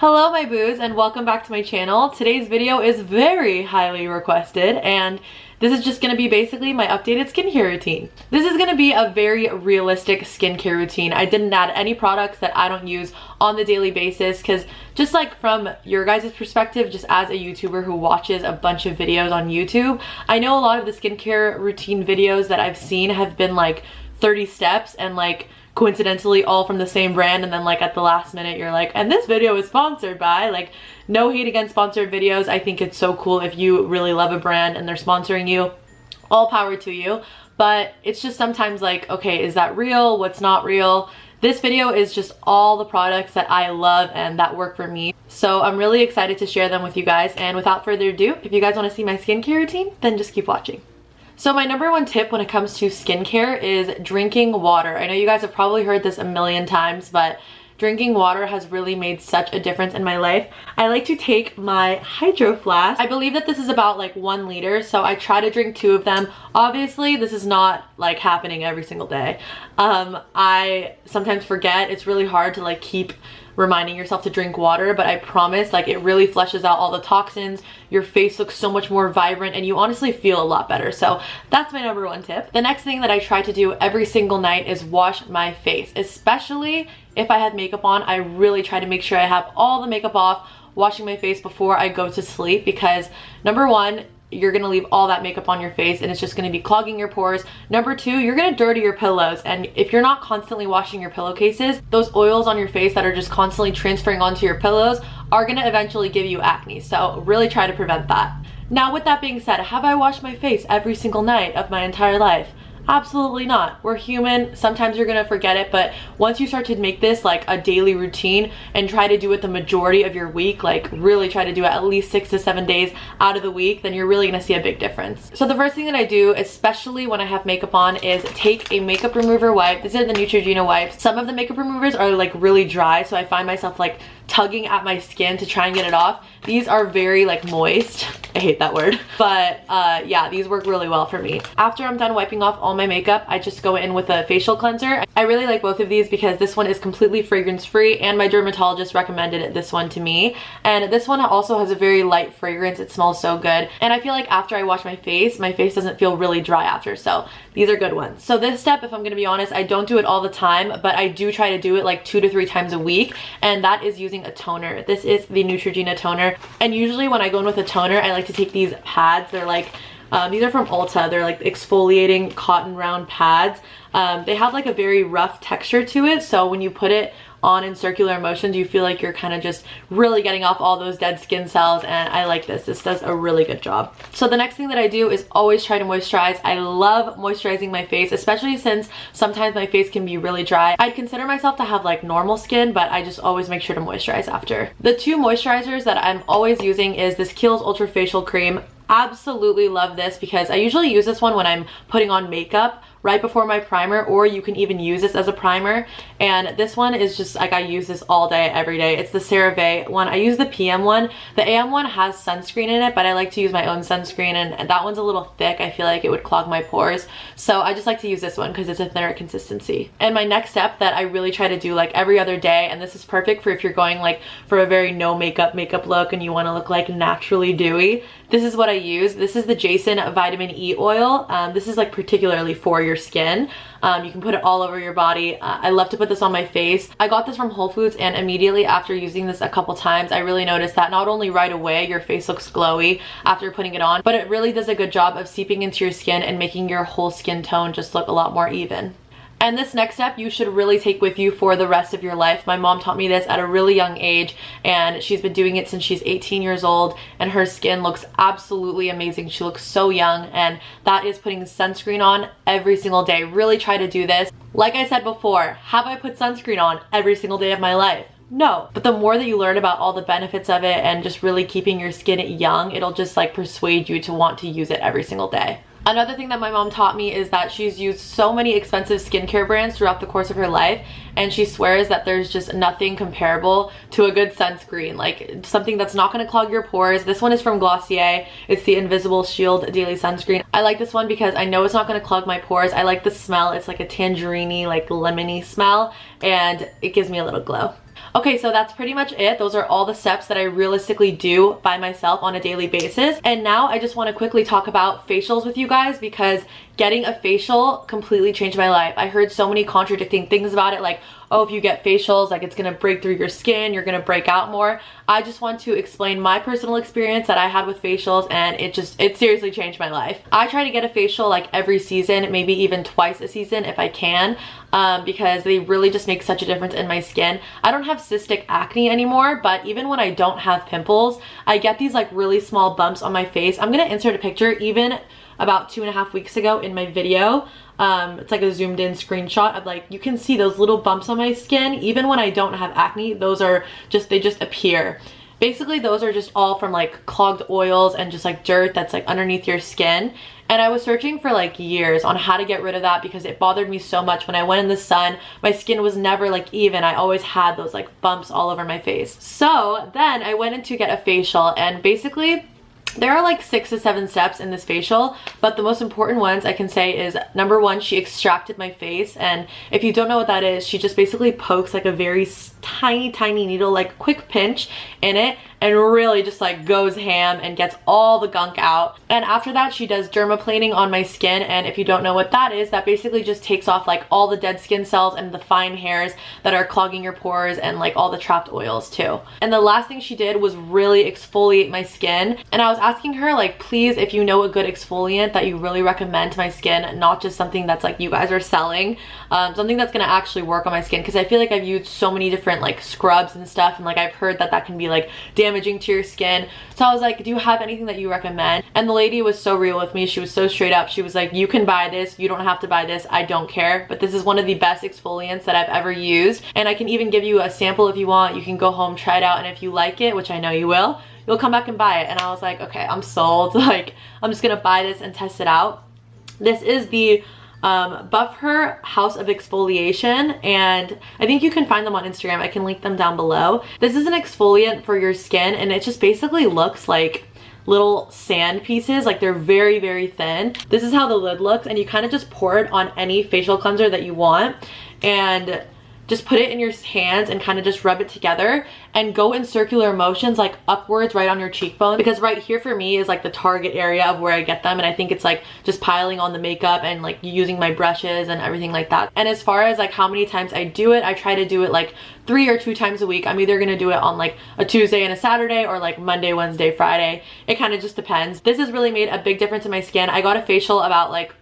Hello my boos and welcome back to my channel. Today's video is very highly requested and this is just going to be basically my updated skincare routine. This is going to be a very realistic skincare routine. I didn't add any products that I don't use on the daily basis because just like from your guys' perspective, just as a YouTuber who watches a bunch of videos on YouTube, I know a lot of the skincare routine videos that I've seen have been like 30 steps and like coincidentally all from the same brand, and then like at the last minute you're like, and this video is sponsored by, like, no hate against sponsored videos. I think it's so cool if you really love a brand and they're sponsoring you, all power to you. But it's just sometimes like, okay, is that real? What's not real? This video is just all the products that I love and that work for me. So I'm really excited to share them with you guys. And without further ado, if you guys want to see my skincare routine, then just keep watching. So my number one tip when it comes to skincare is drinking water. I know you guys have probably heard this a million times, but drinking water has really made such a difference in my life. I like to take my hydro flask. I believe that this is about like 1 liter, so I try to drink 2 of them. Obviously, this is not like happening every single day. I sometimes forget. It's really hard to like keep reminding yourself to drink water, but I promise, like, it really flushes out all the toxins. Your face looks so much more vibrant and you honestly feel a lot better. So that's my number one tip. The next thing that I try to do every single night is wash my face, especially if I have makeup on. I really try to make sure I have all the makeup off, washing my face before I go to sleep, because number one, you're gonna leave all that makeup on your face and it's just gonna be clogging your pores. Number two, you're gonna dirty your pillows, and if you're not constantly washing your pillowcases, those oils on your face that are just constantly transferring onto your pillows are gonna eventually give you acne. So really try to prevent that. Now with that being said, have I washed my face every single night of my entire life? Absolutely not. We're human. Sometimes you're gonna forget it, but once you start to make this like a daily routine and try to do it the majority of your week, like really try to do it at least 6 to 7 days out of the week, then you're really gonna see a big difference. So the first thing that I do, especially when I have makeup on, is take a makeup remover wipe. These are the Nuetragena wipes. Some of the makeup removers are like really dry, so I find myself like tugging at my skin to try and get it off. These are very like moist. I hate that word, but yeah, these work really well for me. After I'm done wiping off all my makeup, I just go in with a facial cleanser. I really like both of these because this one is completely fragrance free and my dermatologist recommended this one to me, and this one also has a very light fragrance. It smells so good, and I feel like after I wash my face doesn't feel really dry after, so these are good ones. So this step, if I'm gonna be honest, I don't do it all the time, but I do try to do it like 2 to 3 times a week, and that is using a toner. This is the Nuetragena toner, and usually when I go in with a toner, I like to take these pads. They're like, these are from Ulta. They're like exfoliating cotton round pads. They have like a very rough texture to it, so when you put it on in circular motions, you feel like you're kind of just really getting off all those dead skin cells, and I like this. This does a really good job. So the next thing that I do is always try to moisturize. I love moisturizing my face, especially since sometimes my face can be really dry. I'd consider myself to have like normal skin, but I just always make sure to moisturize after. The 2 moisturizers that I'm always using is this Kiehls Ultra Facial Cream. Absolutely love this because I usually use this one when I'm putting on makeup right before my primer, or you can even use this as a primer. And this one is just like, I use this all day, every day. It's the Cera Ve one. I use the PM one. The AM one has sunscreen in it, but I like to use my own sunscreen, and that one's a little thick. I feel like it would clog my pores. So I just like to use this one because it's a thinner consistency. And my next step that I really try to do like every other day, and this is perfect for if you're going like for a very no makeup look and you want to look like naturally dewy, this is what I use. This is the Jason Vitamin E oil. This is like particularly for your skin. You can put it all over your body. I love to put this on my face. I got this from Whole Foods, and immediately after using this a couple times, I really noticed that not only right away your face looks glowy after putting it on, but it really does a good job of seeping into your skin and making your whole skin tone just look a lot more even. And this next step you should really take with you for the rest of your life. My mom taught me this at a really young age, and she's been doing it since she's 18 years old, and her skin looks absolutely amazing. She looks so young, and that is putting sunscreen on every single day. Really try to do this. Like I said before, have I put sunscreen on every single day of my life? No, but the more that you learn about all the benefits of it and just really keeping your skin young, it'll just like persuade you to want to use it every single day. Another thing that my mom taught me is that she's used so many expensive skincare brands throughout the course of her life, and she swears that there's just nothing comparable to a good sunscreen, like something that's not going to clog your pores. This one is from Glossier. It's the Invisible Shield Daily Sunscreen. I like this one because I know it's not going to clog my pores. I like the smell. It's like a tangerine-y, like lemony smell, and it gives me a little glow. Okay, so that's pretty much it. Those are all the steps that I realistically do by myself on a daily basis. And now I just want to quickly talk about facials with you guys, because getting a facial completely changed my life. I heard so many contradicting things about it, like, oh, if you get facials, like it's gonna break through your skin, you're gonna break out more. I just want to explain my personal experience that I had with facials, and it seriously changed my life. I try to get a facial like every season, maybe even twice a season if I can, because they really just make such a difference in my skin. I don't have cystic acne anymore, but even when I don't have pimples, I get these like really small bumps on my face. I'm gonna insert a picture even about 2.5 weeks ago in my video. It's like a zoomed in screenshot of, like, you can see those little bumps on my skin. Even when I don't have acne, those are just, they just appear. Basically, those are just all from like clogged oils and just like dirt that's like underneath your skin. And I was searching for like years on how to get rid of that, because it bothered me so much. When I went in the sun, my skin was never like even. I always had those like bumps all over my face. So then I went in to get a facial, and basically there are like 6 to 7 steps in this facial, but the most important ones I can say is, number 1, she extracted my face. And if you don't know what that is, she just basically pokes like a very tiny needle, like quick pinch in it, and really just like goes ham and gets all the gunk out. And after that, she does dermaplaning on my skin. And if you don't know what that is, that basically just takes off like all the dead skin cells and the fine hairs that are clogging your pores, and like all the trapped oils too. And the last thing she did was really exfoliate my skin. And I was asking her, like, please, if you know a good exfoliant that you really recommend to my skin, not just something that's like you guys are selling, something that's gonna actually work on my skin, because I feel like I've used so many different like scrubs and stuff, and like I've heard that that can be like damaging to your skin. So I was like, do you have anything that you recommend? And the lady was so real with me. She was so straight up. She was like, you can buy this, you don't have to buy this, I don't care, but this is one of the best exfoliants that I've ever used, and I can even give you a sample if you want. You can go home, try it out, and if you like it, which I know you will, you'll come back and buy it. And I was like, okay, I'm sold. Like, I'm just gonna buy this and test it out. This is the Buff Her House of Exfoliation, and I think you can find them on Instagram. I can link them down below. This is an exfoliant for your skin, and it just basically looks like little sand pieces. Like, they're very thin. This is how the lid looks, and you kind of just pour it on any facial cleanser that you want, and just put it in your hands and kind of just rub it together and go in circular motions, like upwards right on your cheekbone, because right here for me is like the target area of where I get them. And I think it's like just piling on the makeup and like using my brushes and everything like that. And as far as like how many times I do it, I try to do it like 3 or 2 times a week. I'm either gonna do it on like a Tuesday and a Saturday, or like Monday, Wednesday, Friday. It kind of just depends. This has really made a big difference in my skin. I got a facial about like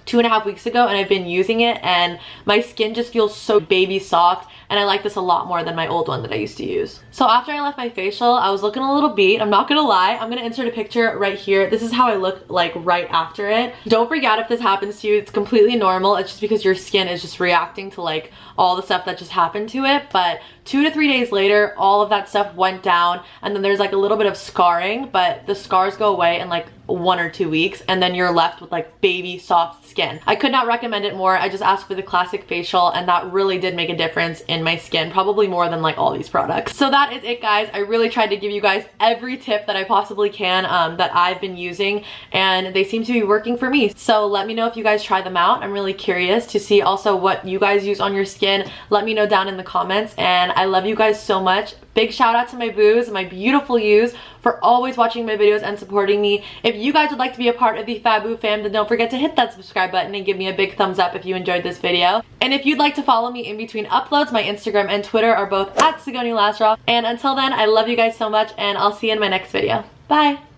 2.5 weeks ago, and I've been using it, and my skin just feels so baby soft, and I like this a lot more than my old one that I used to use. So after I left my facial, I was looking a little beat. I'm not gonna lie. I'm gonna insert a picture right here. This is how I look like right after it. Don't freak out if this happens to you. It's completely normal. It's just because your skin is just reacting to like all the stuff that just happened to it. But 2 to 3 days later, all of that stuff went down, and then there's like a little bit of scarring, but the scars go away in like 1 or 2 weeks, and then you're left with like baby soft skin. I could not recommend it more. I just asked for the classic facial, and that really did make a difference in my skin, probably more than like all these products. So that is it, guys. I really tried to give you guys every tip that I possibly can that I've been using, and they seem to be working for me. So let me know if you guys try them out. I'm really curious to see also what you guys use on your skin. Let me know down in the comments, and I love you guys so much. Big shout out to my boos, my beautiful yous, for always watching my videos and supporting me. If you guys would like to be a part of the Fabu fam, then don't forget to hit that subscribe button and give me a big thumbs up if you enjoyed this video. And if you'd like to follow me in between uploads, my Instagram and Twitter are both at sagoniamlazarof. And until then, I love you guys so much, and I'll see you in my next video. Bye!